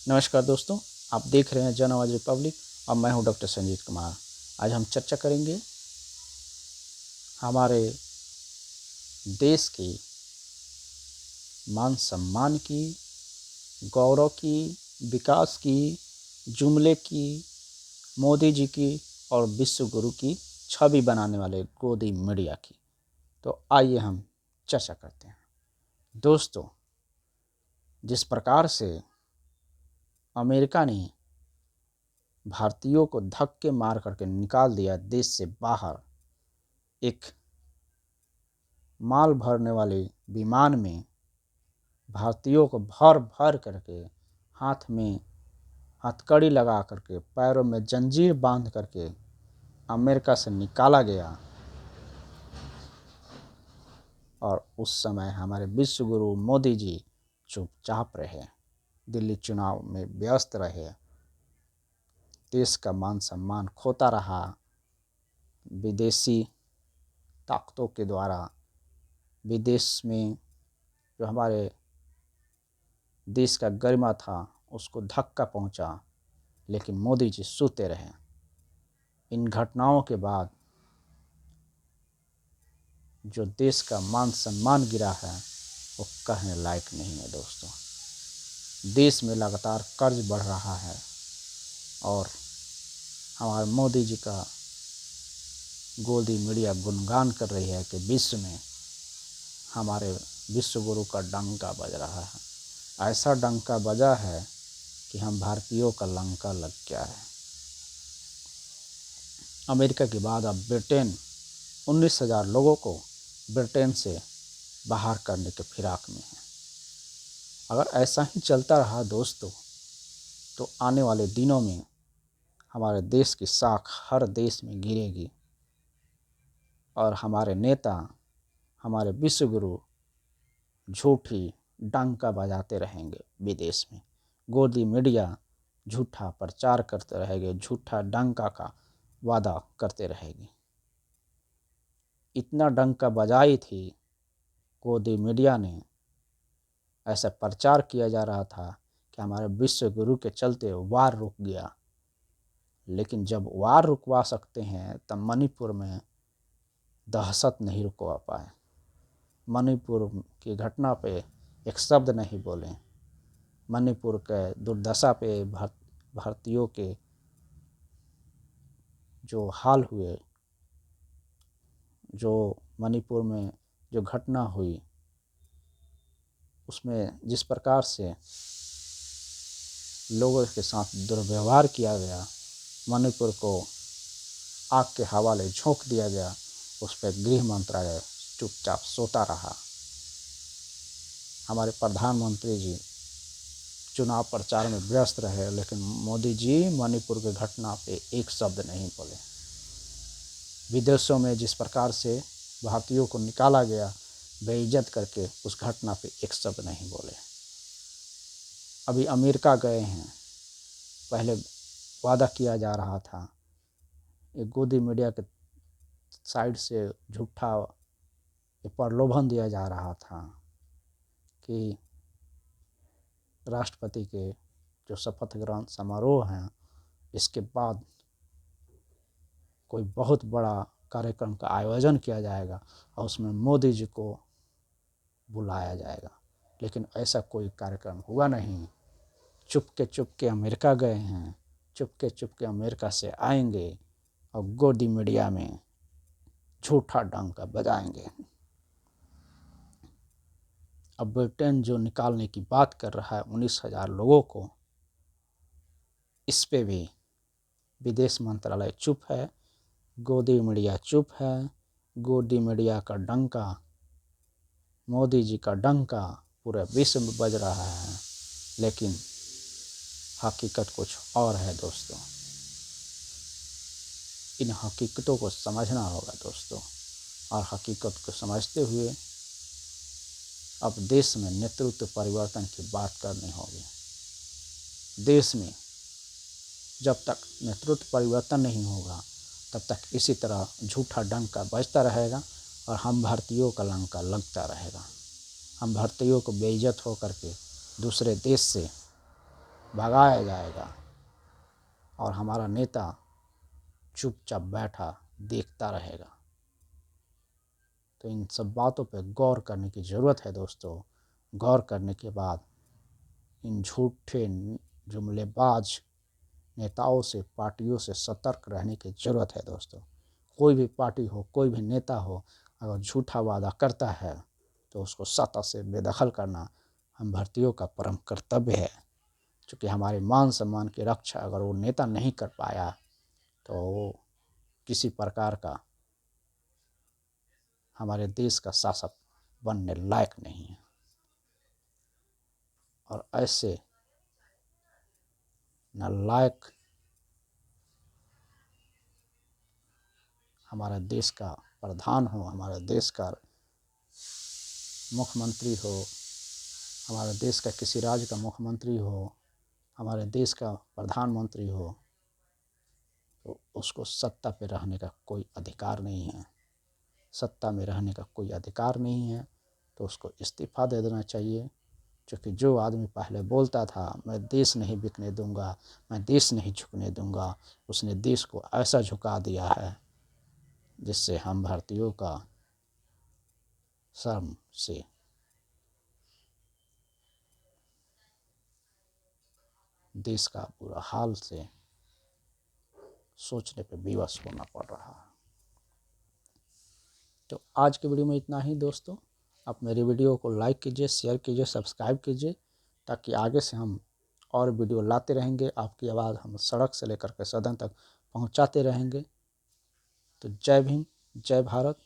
नमस्कार दोस्तों, आप देख रहे हैं जन आवाज़ रिपब्लिक और मैं हूं डॉक्टर संजीत कुमार। आज हम चर्चा करेंगे हमारे देश के मान सम्मान की, गौरव की, विकास की, जुमले की, मोदी जी की और विश्व गुरु की छवि बनाने वाले गोदी मीडिया की। तो आइए हम चर्चा करते हैं। दोस्तों, जिस प्रकार से अमेरिका ने भारतीयों को धक्के मार करके निकाल दिया देश से बाहर, एक माल भरने वाले विमान में भारतीयों को भर भर करके हाथ में हथकड़ी लगा करके पैरों में जंजीर बांध करके अमेरिका से निकाला गया। और उस समय हमारे विश्व गुरु मोदी जी चुपचाप रहे, दिल्ली चुनाव में व्यस्त रहे, देश का मान सम्मान खोता रहा। विदेशी ताकतों के द्वारा विदेश में जो हमारे देश का गरिमा था उसको धक्का पहुंचा, लेकिन मोदी जी सोते रहे। इन घटनाओं के बाद जो देश का मान सम्मान गिरा है वो कहने लायक नहीं है। दोस्तों, देश में लगातार कर्ज बढ़ रहा है और हमारे मोदी जी का गोदी मीडिया गुणगान कर रही है कि विश्व में हमारे विश्व गुरु का डंका बज रहा है। ऐसा डंका बजा है कि हम भारतीयों का लंका लग गया है। अमेरिका के बाद अब ब्रिटेन 19,000 लोगों को ब्रिटेन से बाहर करने के फिराक में है। अगर ऐसा ही चलता रहा दोस्तों, तो आने वाले दिनों में हमारे देश की साख हर देश में गिरेगी और हमारे नेता, हमारे विश्व गुरु झूठी डंका बजाते रहेंगे विदेश में। गोदी मीडिया झूठा प्रचार करते रहेंगे, झूठा डंका का वादा करते रहेगी। इतना डंका बजाई थी गोदी मीडिया ने, ऐसा प्रचार किया जा रहा था कि हमारे विश्व गुरु के चलते वार रुक गया। लेकिन जब वार रुकवा सकते हैं तब मणिपुर में दहशत नहीं रुकवा पाए। मणिपुर की घटना पे एक शब्द नहीं बोले। मणिपुर के दुर्दशा पे भारतीयों के जो हाल हुए, जो मणिपुर में जो घटना हुई, उसमें जिस प्रकार से लोगों के साथ दुर्व्यवहार किया गया, मणिपुर को आग के हवाले झोंक दिया गया, उस पर गृह मंत्रालय चुपचाप सोता रहा। हमारे प्रधानमंत्री जी चुनाव प्रचार में व्यस्त रहे, लेकिन मोदी जी मणिपुर की घटना पे एक शब्द नहीं बोले। विदेशों में जिस प्रकार से भारतीयों को निकाला गया बेइज्जत करके, उस घटना पे एक शब्द नहीं बोले। अभी अमेरिका गए हैं, पहले वादा किया जा रहा था, एक गोदी मीडिया के साइड से झूठा प्रलोभन दिया जा रहा था कि राष्ट्रपति के जो शपथ ग्रहण समारोह हैं, इसके बाद कोई बहुत बड़ा कार्यक्रम का आयोजन किया जाएगा और उसमें मोदी जी को बुलाया जाएगा। लेकिन ऐसा कोई कार्यक्रम हुआ नहीं। चुपके अमेरिका गए हैं, चुपके अमेरिका से आएंगे और गोदी मीडिया में झूठा डंका बजाएंगे। अब ब्रिटेन जो निकालने की बात कर रहा है 19,000 लोगों को, इस पे भी विदेश मंत्रालय चुप है, गोदी मीडिया चुप है। गोदी मीडिया का डंका, मोदी जी का डंका पूरे विश्व में बज रहा है, लेकिन हकीकत कुछ और है दोस्तों। इन हकीकतों को समझना होगा दोस्तों, और हकीकत को समझते हुए अब देश में नेतृत्व परिवर्तन की बात करनी होगी। देश में जब तक नेतृत्व परिवर्तन नहीं होगा तब तक इसी तरह झूठा डंका बजता रहेगा और हम भारतीयों का लंका लगता रहेगा। हम भारतीयों को बेइज्जत होकर के दूसरे देश से भगाया जाएगा और हमारा नेता चुपचाप बैठा देखता रहेगा। तो इन सब बातों पर गौर करने की ज़रूरत है दोस्तों। गौर करने के बाद इन झूठे जुमलेबाज नेताओं से, पार्टियों से सतर्क रहने की ज़रूरत है दोस्तों। कोई भी पार्टी हो, कोई भी नेता हो, अगर झूठा वादा करता है तो उसको सत्ता से बेदखल करना हम भारतीयों का परम कर्तव्य है। क्योंकि हमारे मान सम्मान की रक्षा अगर वो नेता नहीं कर पाया तो वो किसी प्रकार का हमारे देश का शासक बनने लायक नहीं है। और ऐसे नालायक हमारे देश का प्रधान हो, हमारे देश का मुख्यमंत्री हो, हमारे देश का किसी राज्य का मुख्यमंत्री हो, हमारे देश का प्रधानमंत्री हो, तो उसको सत्ता पे रहने का कोई अधिकार नहीं है। सत्ता में रहने का कोई अधिकार नहीं है तो उसको इस्तीफ़ा दे देना चाहिए। क्योंकि जो आदमी पहले बोलता था मैं देश नहीं बिकने दूंगा, मैं देश नहीं झुकने दूंगा, उसने देश को ऐसा झुका दिया है जिससे हम भारतीयों का शर्म से देश का बुरा हाल से सोचने पे विवश होना पड़ रहा है। तो आज के वीडियो में इतना ही दोस्तों। आप मेरी वीडियो को लाइक कीजिए, शेयर कीजिए, सब्सक्राइब कीजिए, ताकि आगे से हम और वीडियो लाते रहेंगे। आपकी आवाज़ हम सड़क से लेकर के सदन तक पहुंचाते रहेंगे। तो जय भीम, जय भारत।